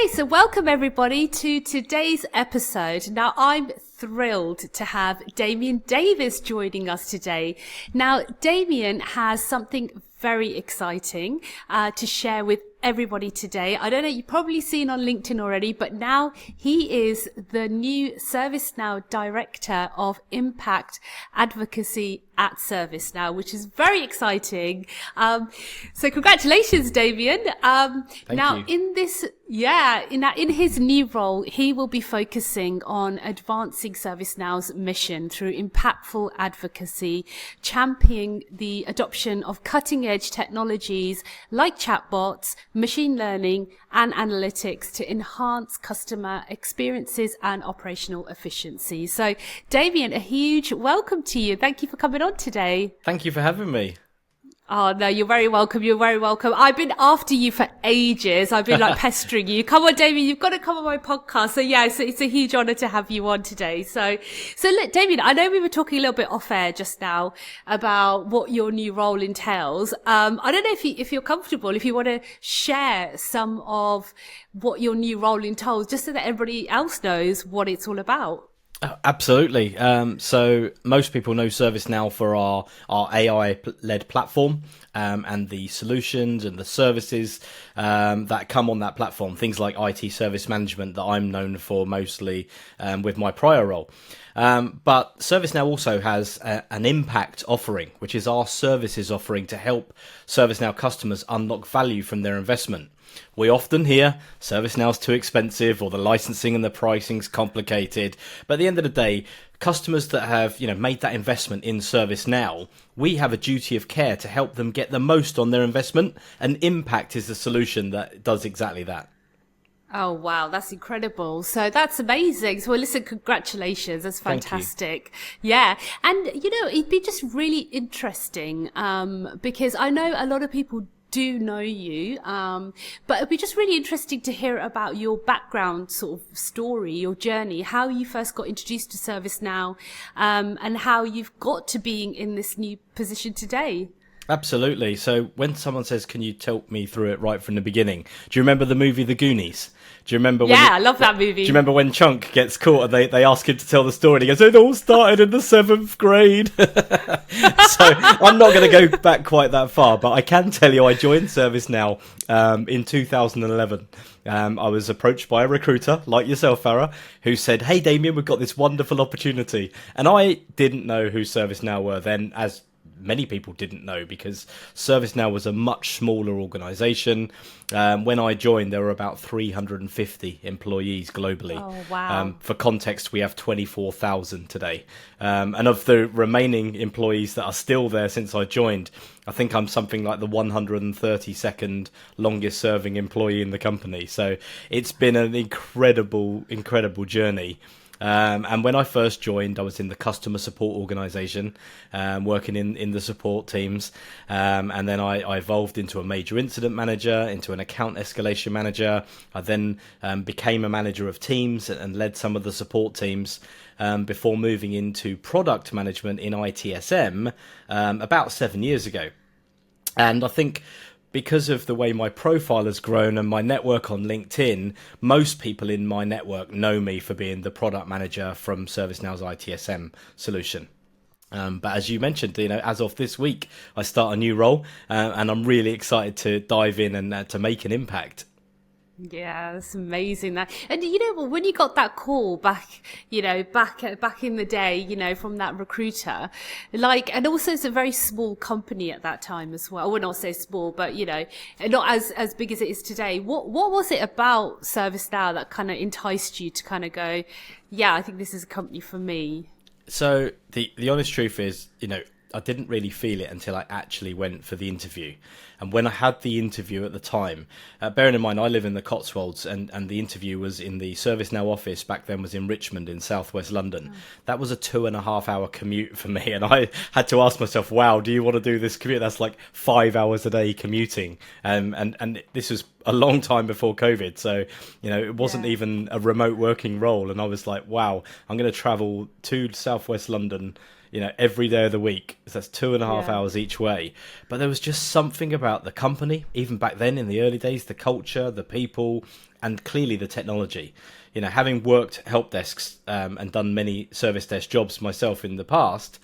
Okay, so welcome everybody to today's episode. Now, I'm thrilled to have Damien Davis joining us today. Now, Damien has something very exciting to share with everybody today. I don't know, you've probably seen on LinkedIn already, but now he is the new ServiceNow Director of Impact Advocacy at ServiceNow, which is very exciting. So congratulations, Damien. Thank you. In his new role, he will be focusing on advancing ServiceNow's mission through impactful advocacy, championing the adoption of cutting-edge technologies like chatbots, machine learning, and analytics to enhance customer experiences and operational efficiency. So, Damien, a huge welcome to you. Thank you for coming on today. Thank you for having me. Oh, no, you're very welcome. You're very welcome. I've been after you for ages. I've been like pestering you. Come on, Damien, you've got to come on my podcast. So yeah, it's a huge honor to have you on today. So look, Damien, I know we were talking a little bit off air just now about what your new role entails. I don't know if you're comfortable, if you want to share some of what your new role entails, just so that everybody else knows what it's all about. Absolutely. So most people know ServiceNow for our AI-led platform and the solutions and the services that come on that platform. Things like IT service management that I'm known for mostly with my prior role. But ServiceNow also has an impact offering, which is our services offering to help ServiceNow customers unlock value from their investment. We often hear ServiceNow's too expensive or the licensing and the pricing's complicated. But at the end of the day, customers that have made that investment in ServiceNow, we have a duty of care to help them get the most on their investment, and Impact is the solution that does exactly that. Oh, wow. That's incredible. So that's amazing. So, well, listen, congratulations. That's fantastic. Yeah. And, it'd be just really interesting because I know a lot of people do know you, but it'd be just really interesting to hear about your background sort of story, your journey, how you first got introduced to ServiceNow, and how you've got to being in this new position today. Absolutely. So when someone says, can you talk me through it right from the beginning? Do you remember the movie The Goonies? Do you remember I love that movie. Do you remember when Chunk gets caught and they ask him to tell the story and he goes, it all started in the 7th grade. So I'm not going to go back quite that far, but I can tell you I joined ServiceNow in 2011. I was approached by a recruiter like yourself, Farah, who said, hey, Damien, we've got this wonderful opportunity. And I didn't know who ServiceNow were then, as many people didn't know, because ServiceNow was a much smaller organization. When I joined, there were about 350 employees globally. Oh, wow. For context, we have 24,000 today. And of the remaining employees that are still there since I joined, I think I'm something like the 132nd longest serving employee in the company. So it's been an incredible, incredible journey. And when I first joined, I was in the customer support organization, working in the support teams. And then I evolved into a major incident manager, into an account escalation manager. I then became a manager of teams and led some of the support teams before moving into product management in ITSM about 7 years ago. And I think because of the way my profile has grown and my network on LinkedIn, most people in my network know me for being the product manager from ServiceNow's ITSM solution. But as you mentioned, as of this week, I start a new role and I'm really excited to dive in and to make an impact. Yeah, that's amazing. That, and when you got that call back in the day, from that recruiter, and also it's a very small company at that time as well. I would not say small, but not as big as it is today. What was it about ServiceNow that kind of enticed you to kind of go, yeah, I think this is a company for me? So the honest truth is, I didn't really feel it until I actually went for the interview. And when I had the interview at the time, bearing in mind I live in the Cotswolds and the interview was in the ServiceNow office, back then was in Richmond in southwest London. That was a 2.5 hour commute for me. And I had to ask myself, wow, do you want to do this commute? That's like 5 hours a day commuting. And this was a long time before COVID. So, it wasn't even a remote working role. And I was like, wow, I'm going to travel to southwest London every day of the week. So that's 2.5 Yeah. hours each way. But there was just something about the company, even back then in the early days, the culture, the people, and clearly the technology. Having worked help desks and done many service desk jobs myself in the past,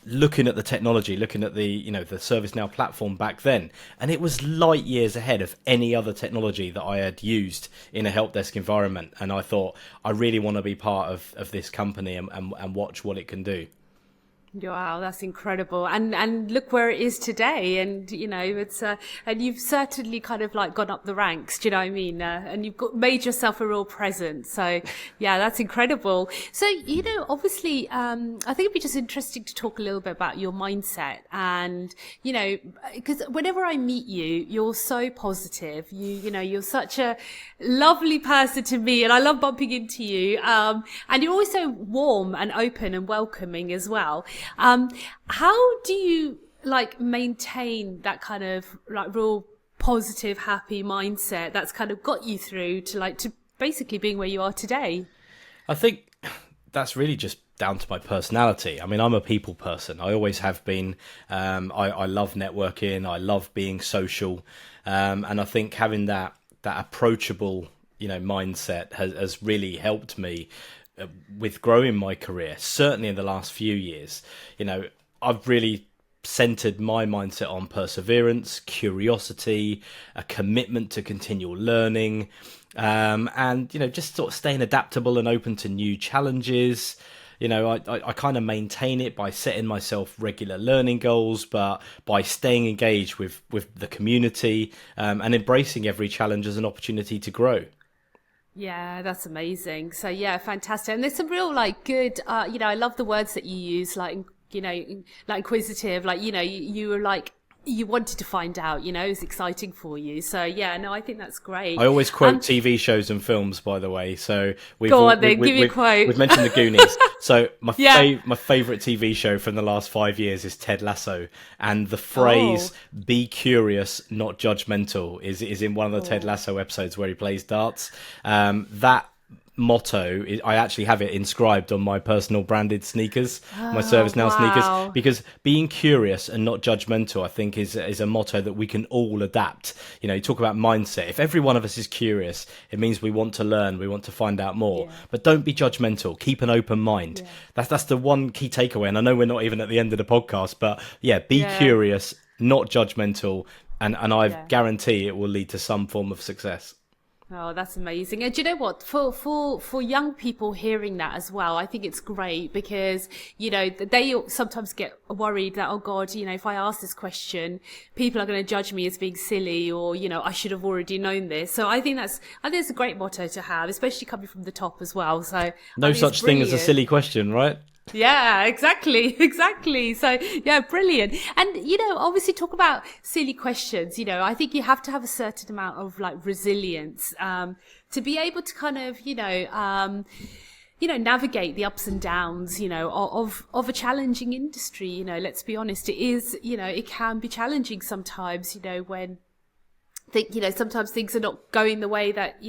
looking at the technology, looking at the ServiceNow platform back then, and it was light years ahead of any other technology that I had used in a help desk environment. And I thought, I really want to be part of this company and watch what it can do. Wow, that's incredible. And look where it is today. And, it's, and you've certainly kind of like gone up the ranks. Do you know what I mean? And you've made yourself a real presence. So yeah, that's incredible. So, obviously, I think it'd be just interesting to talk a little bit about your mindset and, because whenever I meet you, you're so positive. You're such a lovely person to me, and I love bumping into you. And you're always so warm and open and welcoming as well. How do you maintain that kind of real positive, happy mindset that's kind of got you through to basically being where you are today? I think that's really just down to my personality. I mean, I'm a people person. I always have been. I love networking. I love being social. And I think having that approachable, mindset has really helped me with growing my career, certainly in the last few years. I've really centered my mindset on perseverance, curiosity, a commitment to continual learning, and just sort of staying adaptable and open to new challenges. I kind of maintain it by setting myself regular learning goals, but by staying engaged with the community, and embracing every challenge as an opportunity to grow. Yeah, that's amazing. So yeah, fantastic. And there's some real good, I love the words that you use, inquisitive, you were you wanted to find out, it's exciting for you. So yeah, no, I think that's great. I always quote TV shows and films, by the way. So give me a quote. We've mentioned the Goonies. So my Yeah. my favorite TV show from the last 5 years is Ted Lasso, and the phrase "be curious, not judgmental" is in one of the Ted Lasso episodes where he plays darts. That motto, I actually have it inscribed on my personal branded sneakers, my ServiceNow sneakers, because being curious and not judgmental, I think, is a motto that we can all adapt. You talk about mindset. If every one of us is curious, it means we want to learn, we want to find out more. But don't be judgmental. Keep an open mind. That's the one key takeaway. And I know we're not even at the end of the podcast, but be curious, not judgmental, and I guarantee it will lead to some form of success. Oh, that's amazing. And do you know what? For young people hearing that as well, I think it's great because, they sometimes get worried that, oh God, if I ask this question, people are going to judge me as being silly or, I should have already known this. So I think it's a great motto to have, especially coming from the top as well. So no such thing as a silly question, right? Yeah, exactly. So yeah, brilliant. And, obviously talk about silly questions. I think you have to have a certain amount of resilience, to be able to kind of, navigate the ups and downs, of a challenging industry. Let's be honest, it is, it can be challenging sometimes, when sometimes things are not going the way that,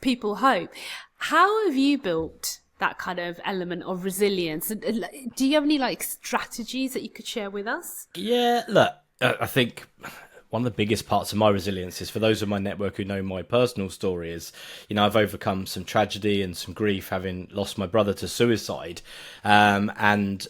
people hope. How have you built that kind of element of resilience? Do you have any strategies that you could share with us? Yeah, look, I think one of the biggest parts of my resilience is, for those of my network who know my personal story, is, I've overcome some tragedy and some grief, having lost my brother to suicide. And,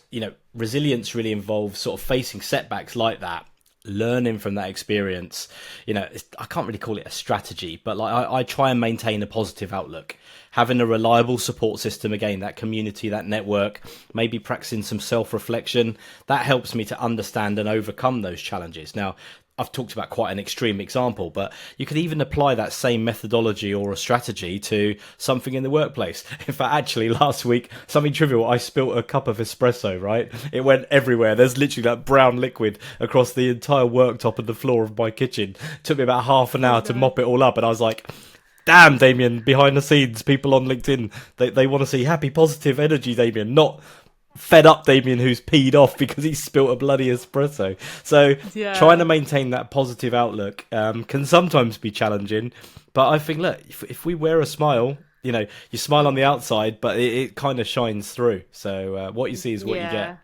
resilience really involves sort of facing setbacks like that, learning from that experience. I can't really call it a strategy, but I try and maintain a positive outlook, having a reliable support system, again, that community, that network, maybe practicing some self-reflection. That helps me to understand and overcome those challenges. Now, I've talked about quite an extreme example, but you could even apply that same methodology or a strategy to something in the workplace. In fact, actually, last week, something trivial, I spilt a cup of espresso, right? It went everywhere. There's literally that brown liquid across the entire worktop and the floor of my kitchen. It took me about half an hour to mop it all up, and I was like, damn, Damien, behind the scenes, people on LinkedIn, they want to see happy, positive energy, Damien, not fed up Damien who's peed off because he spilt a bloody espresso. So trying to maintain that positive outlook can sometimes be challenging, but I think, look, if we wear a smile you smile on the outside, but it kind of shines through. So what you see is what you get.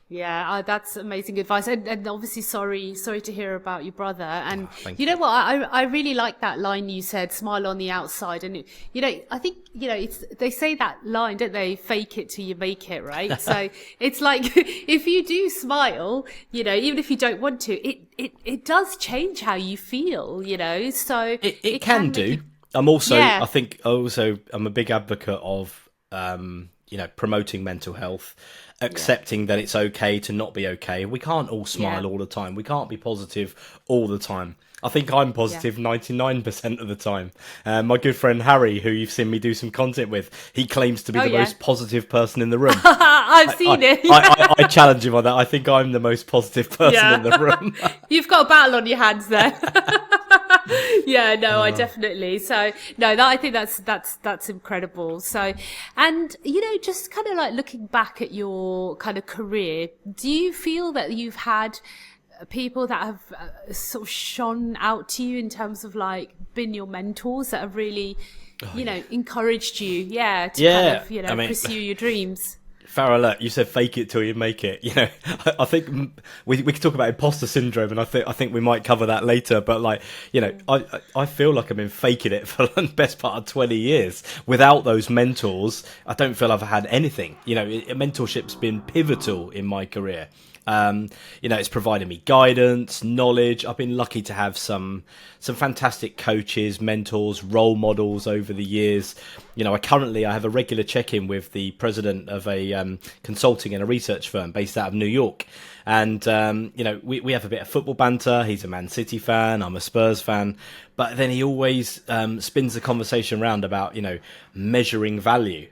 Yeah, that's amazing advice. And obviously, sorry to hear about your brother. And Thank you know what? I really like that line you said, smile on the outside. And, I think, they say that line, don't they? Fake it till you make it, right? So it's like, if you do smile, even if you don't want to, it does change how you feel, so it can do. I'm a big advocate of, promoting mental health, accepting that it's okay to not be okay. We can't all smile all the time. We can't be positive all the time. I think I'm positive 99% of the time. My good friend Harry, who you've seen me do some content with, he claims to be the most positive person in the room. I've seen it. I challenge him on that. I think I'm the most positive person in the room. You've got a battle on your hands there. I definitely. So I think that's incredible. So, and just kind of like looking back at your kind of career, do you feel that you've had people that have sort of shone out to you in terms of like been your mentors that have really, encouraged you, to kind of, pursue your dreams? Farrah, look, you said fake it till you make it. I think we could talk about imposter syndrome, and I think we might cover that later. But I feel like I've been faking it for the best part of 20 years. Without those mentors, I don't feel I've had anything. Mentorship's been pivotal in my career. It's provided me guidance, knowledge. I've been lucky to have some fantastic coaches, mentors, role models over the years. I have a regular check-in with the president of a consulting and a research firm based out of New York. And, we have a bit of football banter. He's a Man City fan. I'm a Spurs fan. But then he always spins the conversation around about, measuring value.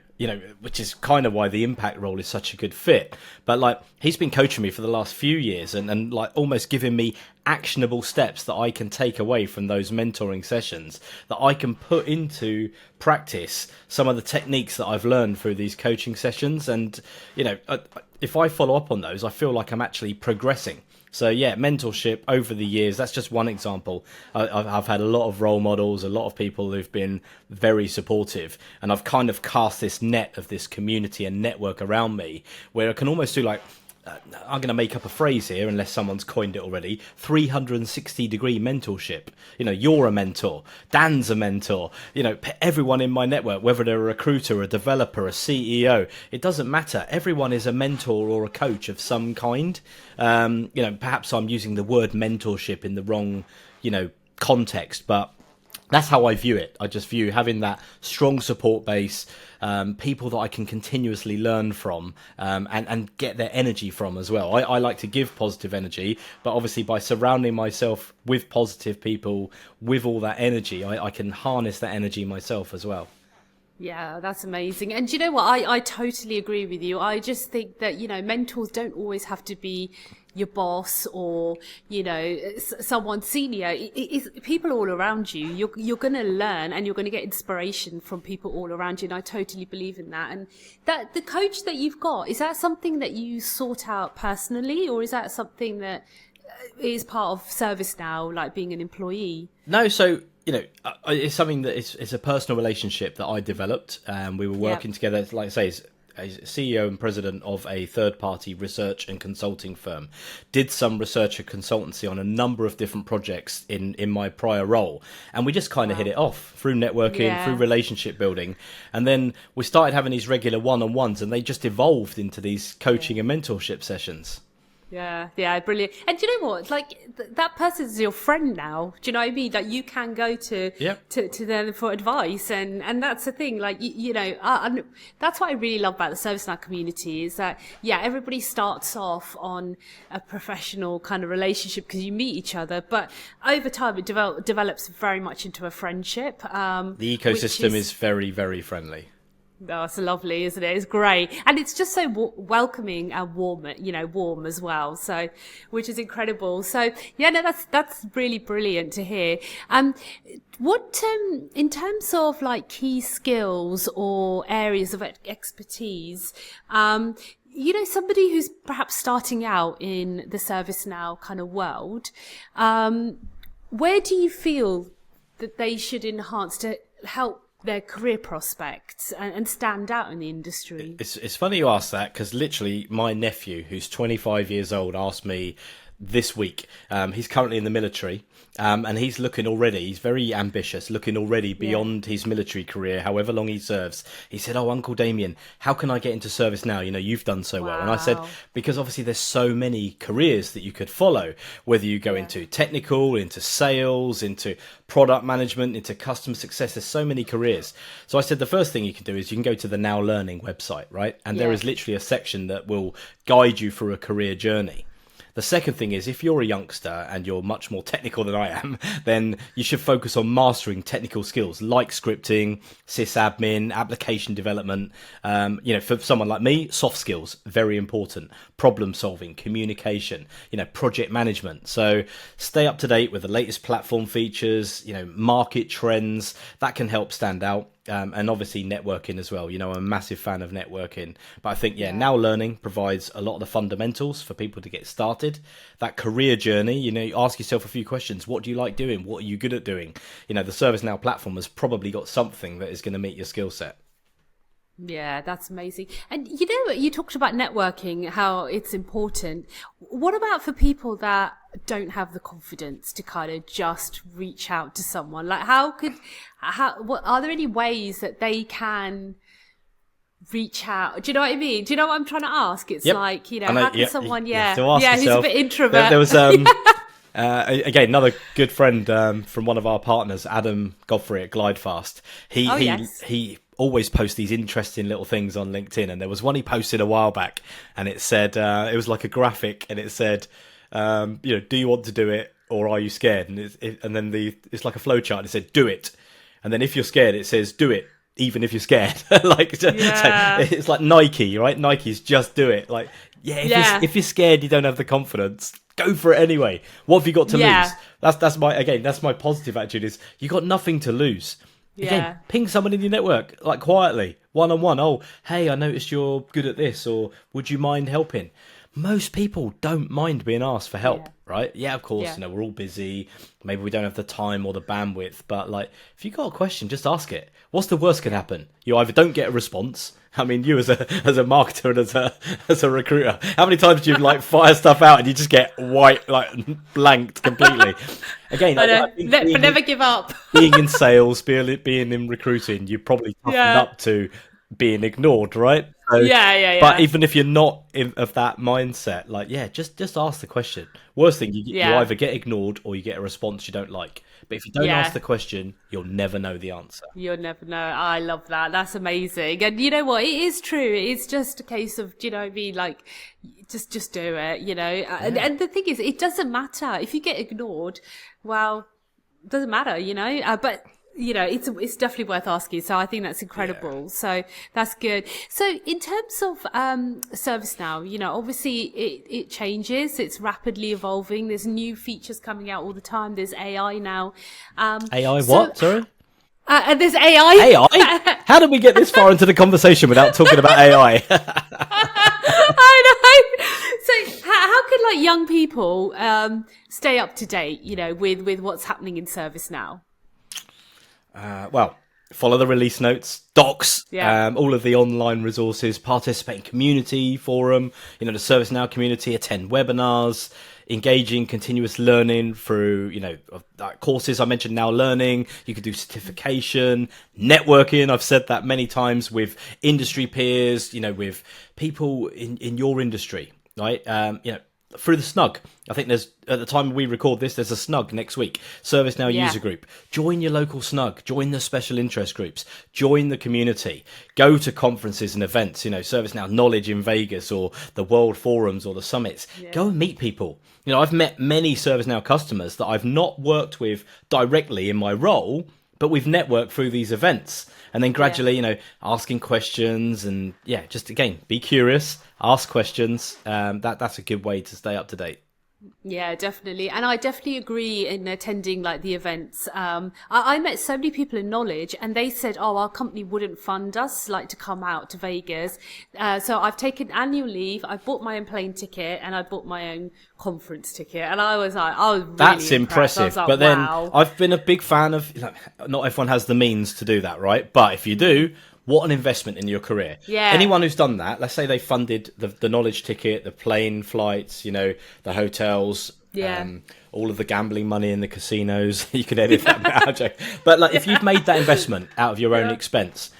Which is kind of why the impact role is such a good fit. But he's been coaching me for the last few years and almost giving me actionable steps that I can take away from those mentoring sessions, that I can put into practice some of the techniques that I've learned through these coaching sessions. And, if I follow up on those, I feel like I'm actually progressing. So mentorship over the years, that's just one example. I've had a lot of role models, a lot of people who've been very supportive, and I've kind of cast this net of this community and network around me where I can almost do I'm going to make up a phrase here unless someone's coined it already, 360-degree mentorship. You're a mentor, Dan's a mentor, everyone in my network, whether they're a recruiter, a developer, a CEO, it doesn't matter. Everyone is a mentor or a coach of some kind. Perhaps I'm using the word mentorship in the wrong, context, but that's how I view it. I just view having that strong support base, people that I can continuously learn from, and get their energy from as well. I like to give positive energy, but obviously by surrounding myself with positive people, with all that energy, I can harness that energy myself as well. Yeah, that's amazing. And you know what? I totally agree with you. I just think that, mentors don't always have to be your boss or, someone senior. It's people all around you. You're going to learn and you're going to get inspiration from people all around you. And I totally believe in that. And that the coach that you've got, is that something that you sort out personally, or is that something that is part of ServiceNow, like being an employee? No, so it's something that it's a personal relationship that I developed. We were working together, like I say, as CEO and president of a third-party research and consulting firm. Did some research and consultancy on a number of different projects in my prior role. And we just kind of hit it off through networking, through relationship building. And then we started having these regular one-on-ones, and they just evolved into these coaching and mentorship sessions. Yeah, brilliant. And do you know what? That person's your friend now. Do you know what I mean? You can go to them for advice, and that's the thing. That's what I really love about the ServiceNow community is that everybody starts off on a professional kind of relationship because you meet each other, but over time it develops very much into a friendship. The ecosystem is very, very friendly. Oh, it's lovely, isn't it? It's great. And it's just so welcoming and warm as well. So, which is incredible. So, that's really brilliant to hear. What, in terms of key skills or areas of expertise, somebody who's perhaps starting out in the ServiceNow kind of world, where do you feel that they should enhance to help their career prospects and stand out in the industry? It's funny you ask that, because literally my nephew, who's 25 years old, asked me this week. He's currently in the military, and he's looking already. He's very ambitious, looking already beyond his military career, however long he serves. He said, "Oh, Uncle Damien, how can I get into ServiceNow? You know, you've done so well." And I said, because obviously there's so many careers that you could follow, whether you go into technical, into sales, into product management, into customer success. There's so many careers. So I said, the first thing you can do is you can go to the Now Learning website, right? And there is literally a section that will guide you through a career journey. The second thing is, if you're a youngster and you're much more technical than I am, then you should focus on mastering technical skills like scripting, sysadmin, application development. For someone like me, soft skills, very important. Problem solving, communication, project management. So stay up to date with the latest platform features, market trends. That can help stand out. And obviously networking as well. I'm a massive fan of networking. But I think, Now Learning provides a lot of the fundamentals for people to get started. That career journey, you ask yourself a few questions. What do you like doing? What are you good at doing? The ServiceNow platform has probably got something that is going to meet your skill set. Yeah, that's amazing. And you talked about networking, how it's important. What about for people that don't have the confidence to kind of just reach out to someone? Like what are there any ways that they can reach out? Do you know what I mean? Do you know what I'm trying to ask? It's like, how can someone, you have to ask he's a yourself. bit introvert. There was, again, another good friend from one of our partners, Adam Godfrey at Glidefast. He always posts these interesting little things on LinkedIn, and there was one he posted a while back, and it said it was like a graphic, and it said, do you want to do it or are you scared? And then it's like a flow chart. And it said, do it, and then if you're scared, it says, do it even if you're scared. So it's like Nike, right? Nike's just do it. Like, if you're scared, you don't have the confidence, go for it anyway. What have you got to lose? That's my positive attitude, is you got nothing to lose. Again, ping someone in your network, like quietly, one-on-one. Oh, hey, I noticed you're good at this, or would you mind helping? Most people don't mind being asked for help, right? Yeah, of course, we're all busy. Maybe we don't have the time or the bandwidth, but like, if you got a question, just ask it. What's the worst can happen? You either don't get a response. I mean, you as a marketer and as a recruiter, how many times do you fire stuff out and you just get blanked completely? Again, but never give up. Being in sales, being in recruiting, you're probably toughened up to being ignored, right? So, But even if you're not of that mindset, just ask the question. Worst thing, you either get ignored or you get a response you don't like. But if you don't ask the question, you'll never know the answer. You'll never know. I love that. That's amazing. And you know what? It is true. It's just a case of, just do it, And the thing is, it doesn't matter. If you get ignored, well, it doesn't matter, but it's definitely worth asking. So I think that's incredible. Yeah. So that's good. So in terms of ServiceNow, obviously it changes. It's rapidly evolving. There's new features coming out all the time. There's AI now. AI what? Sorry? And there's AI. AI? How did we get this far into the conversation without talking about AI? I know. So how can young people stay up to date, with what's happening in ServiceNow? Follow the release notes, docs, all of the online resources, participate in community forum, the ServiceNow community, attend webinars, engaging continuous learning through, courses. I mentioned Now Learning. You could do certification, networking. I've said that many times with industry peers, with people in your industry, right? Through the snug. I think at the time we record this, there's a snug next week. ServiceNow user group. Join your local snug. Join the special interest groups. Join the community. Go to conferences and events, ServiceNow Knowledge in Vegas or the World Forums or the Summits. Yeah. Go and meet people. I've met many ServiceNow customers that I've not worked with directly in my role, but we've networked through these events. And then gradually, asking questions and just again, be curious, ask questions. That's a good way to stay up to date. Yeah, definitely. And I definitely agree in attending like the events. I met so many people in knowledge and they said, oh, our company wouldn't fund us like to come out to Vegas. So I've taken annual leave. I bought my own plane ticket and I bought my own conference ticket. And I was really That's impressed. I impressive. was like, But then wow. I've been a big fan of, not everyone has the means to do that, right? But if you do, what an investment in your career. Yeah. Anyone who's done that, let's say they funded the knowledge ticket, the plane flights, the hotels, Yeah. all of the gambling money in the casinos. You could edit that out, Jake. But like, if you've made that investment out of your own expense,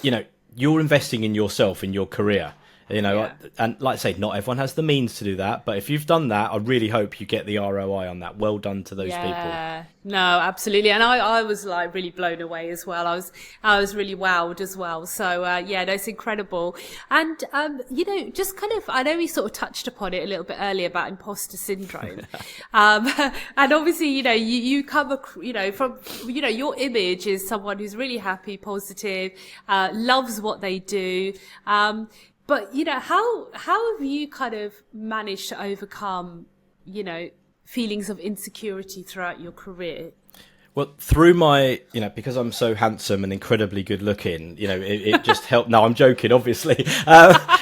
you're investing in yourself, in your career. Yeah. And like I say, not everyone has the means to do that, but if you've done that, I really hope you get the ROI on that. Well done to those people. No, absolutely. And I was like really blown away as well. I was really wowed as well. So, no, it's incredible. And, just kind of, I know we sort of touched upon it a little bit earlier about imposter syndrome. And obviously, you come, from, your image is someone who's really happy, positive, loves what they do. But, how have you kind of managed to overcome, feelings of insecurity throughout your career? Well, through my, because I'm so handsome and incredibly good looking, it just helped. No, I'm joking, obviously.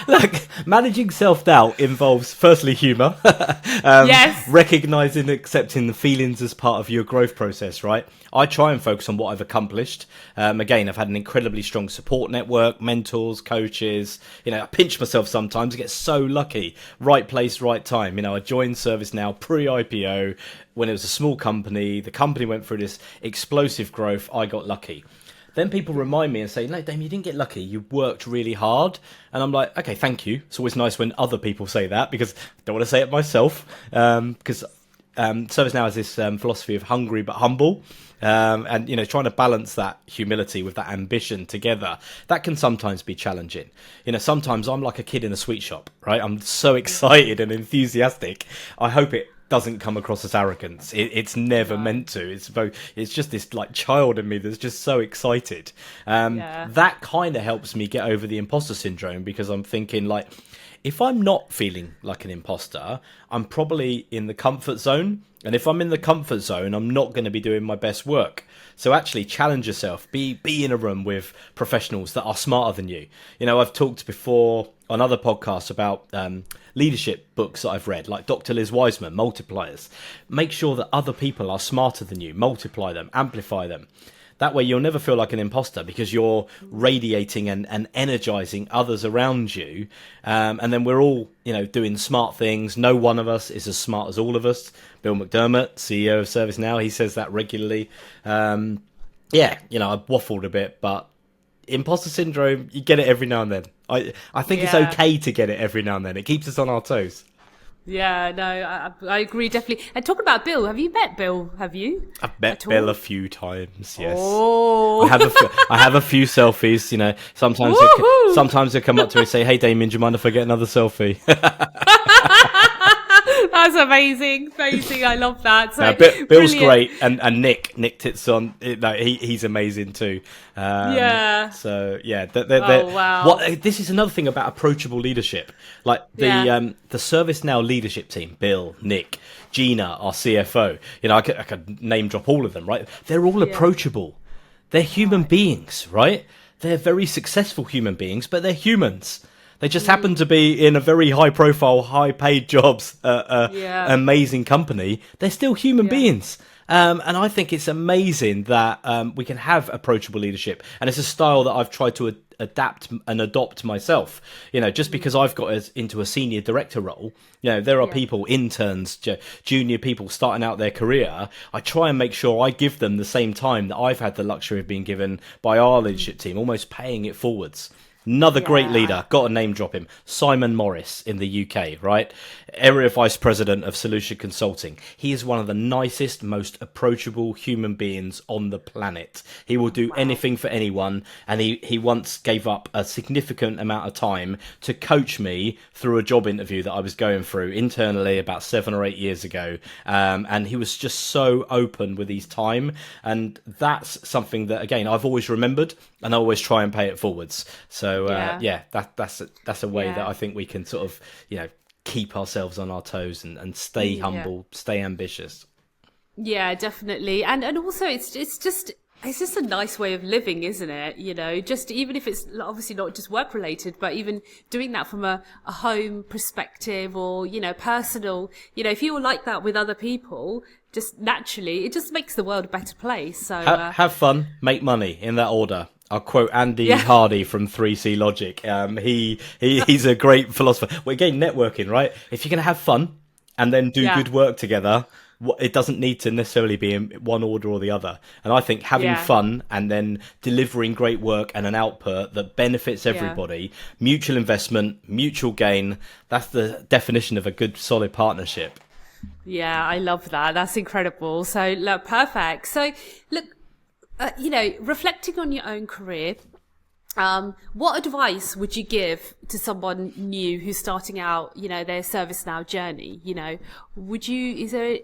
Look, managing self-doubt involves, firstly, humour. Yes. Recognising and accepting the feelings as part of your growth process, right? I try and focus on what I've accomplished. Again, I've had an incredibly strong support network, mentors, coaches. I pinch myself sometimes. I get so lucky. Right place, right time. I joined ServiceNow pre-IPO when it was a small company. The company went through this explosive growth. I got lucky. Then people remind me and say, no, Damien, you didn't get lucky. You worked really hard. And I'm like, okay, thank you. It's always nice when other people say that because I don't want to say it myself. Because ServiceNow has this philosophy of hungry but humble. And trying to balance that humility with that ambition together, that can sometimes be challenging. Sometimes I'm like a kid in a sweet shop, right? I'm so excited and enthusiastic. I hope it doesn't come across as arrogance. It's never meant to. It's just this like child in me that's just so excited. That kind of helps me get over the imposter syndrome because I'm thinking like, if I'm not feeling like an imposter, I'm probably in the comfort zone. And if I'm in the comfort zone, I'm not going to be doing my best work. So actually challenge yourself. Be in a room with professionals that are smarter than you. I've talked before on other podcasts about leadership books that I've read, like Dr. Liz Wiseman, Multipliers. Make sure that other people are smarter than you. Multiply them, amplify them. That way you'll never feel like an imposter because you're radiating and energizing others around you. And then we're all, doing smart things. No one of us is as smart as all of us. Bill McDermott, CEO of ServiceNow, he says that regularly. I've waffled a bit, but imposter syndrome, you get it every now and then. I think it's okay to get it every now and then. It keeps us on our toes. Yeah, no, I agree, definitely. And talking about Bill, have you met Bill? Have you? I've met Bill a few times, yes. Oh. I have a few selfies, sometimes they come up to me and say, hey, Damien, do you mind if I get another selfie? That's amazing. I love that. So, Bill's great, and Nick Titson, he's amazing too. So yeah, wow. This is another thing about approachable leadership. Like the ServiceNow leadership team, Bill, Nick, Gina, our CFO. I could name drop all of them, right? They're all approachable. They're human beings, right? They're very successful human beings, but they're humans. They just happen to be in a very high-profile, high-paid jobs, amazing company. They're still human beings. And I think it's amazing that we can have approachable leadership. And it's a style that I've tried to adapt and adopt myself. Just because I've got into a senior director role, there are people, interns, junior people starting out their career. I try and make sure I give them the same time that I've had the luxury of being given by our leadership team, almost paying it forwards. Another great leader, got to name drop him, Simon Morris in the UK, right? Area Vice President of Solution Consulting. He is one of the nicest, most approachable human beings on the planet. He will do anything for anyone, and he once gave up a significant amount of time to coach me through a job interview that I was going through internally about 7 or 8 years ago. And he was just so open with his time, and that's something that, again, I've always remembered, and I always try and pay it forwards. So that's a way that I think we can sort of, keep ourselves on our toes and stay humble, stay ambitious. Yeah, definitely. And also it's just a nice way of living, isn't it? You know, just even if it's obviously not just work related, but even doing that from a home perspective or, you know, personal, you know, if you're like that with other people, just naturally, it just makes the world a better place. So have fun, make money, in that order. I'll quote Andy Hardy from 3C Logic. He's a great philosopher. Well, again, networking, right? If you're going to have fun and then do good work together, it doesn't need to necessarily be in one order or the other. And I think having fun and then delivering great work and an output that benefits everybody, mutual investment, mutual gain, that's the definition of a good, solid partnership. Yeah, I love that. That's incredible. So, look, perfect. So, look, you know, reflecting on your own career, what advice would you give to someone new who's starting out, you know, their ServiceNow journey? You know, is there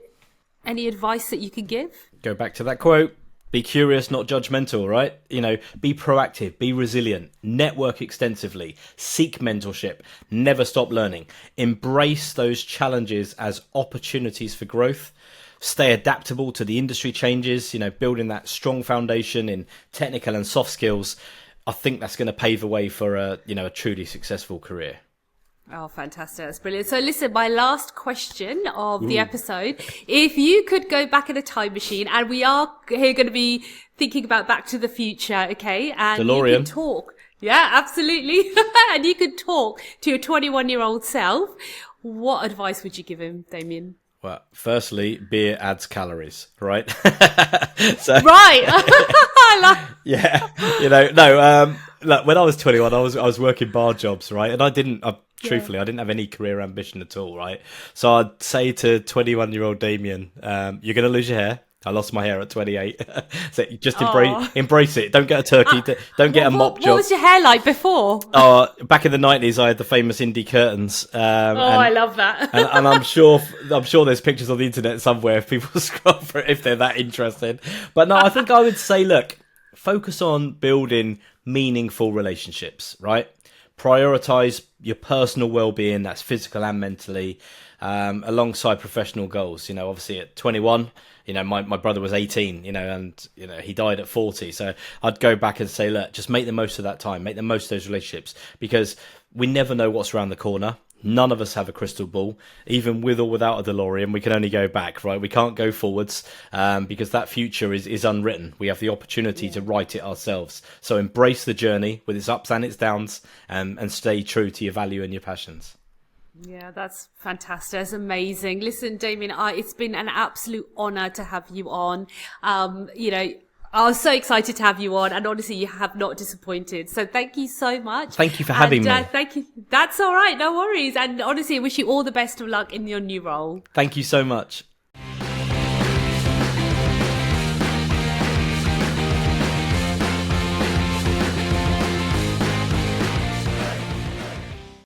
any advice that you could give? Go back to that quote. Be curious, not judgmental, right? You know, be proactive, be resilient, network extensively, seek mentorship, never stop learning. Embrace those challenges as opportunities for growth. Stay adaptable to the industry changes, you know, building that strong foundation in technical and soft skills. I think that's going to pave the way for a truly successful career. Oh, fantastic. That's brilliant. So listen, my last question of the episode, if you could go back in a time machine, and we are here going to be thinking about Back to the Future, okay? And DeLorean. You could talk. Yeah, absolutely. And you could talk to your 21-year-old self. What advice would you give him, Damien? Well, firstly, beer adds calories, right? Right. Yeah. You know, no, look, when I was 21, I was working bar jobs, right? And truthfully, I didn't have any career ambition at all, right? So I'd say to 21-year-old Damien, you're going to lose your hair. I lost my hair at 28. So just embrace it. Don't get a turkey. Don't get a mop job. What was your hair like before? Back in the 90s, I had the famous indie curtains. I love that. and I'm sure there's pictures on the internet somewhere if people scroll for it, if they're that interested. But no, I think I would say, look, focus on building meaningful relationships, right? Prioritize your personal well-being, that's physical and mentally, alongside professional goals. You know, obviously at 21, you know, my brother was 18, you know, and, you know, he died at 40. So I'd go back and say, look, just make the most of that time, make the most of those relationships, because we never know what's around the corner. None of us have a crystal ball. Even with or without a DeLorean, we can only go back, right? We can't go forwards because that future is unwritten. We have the opportunity to write it ourselves. So embrace the journey with its ups and its downs, and stay true to your value and your passions. Yeah, that's fantastic. That's amazing. Listen, Damien, it's been an absolute honor to have you on. You know, I was so excited to have you on, and honestly, you have not disappointed. So thank you so much. Thank you for having me. Thank you. That's all right. No worries. And honestly, I wish you all the best of luck in your new role. Thank you so much.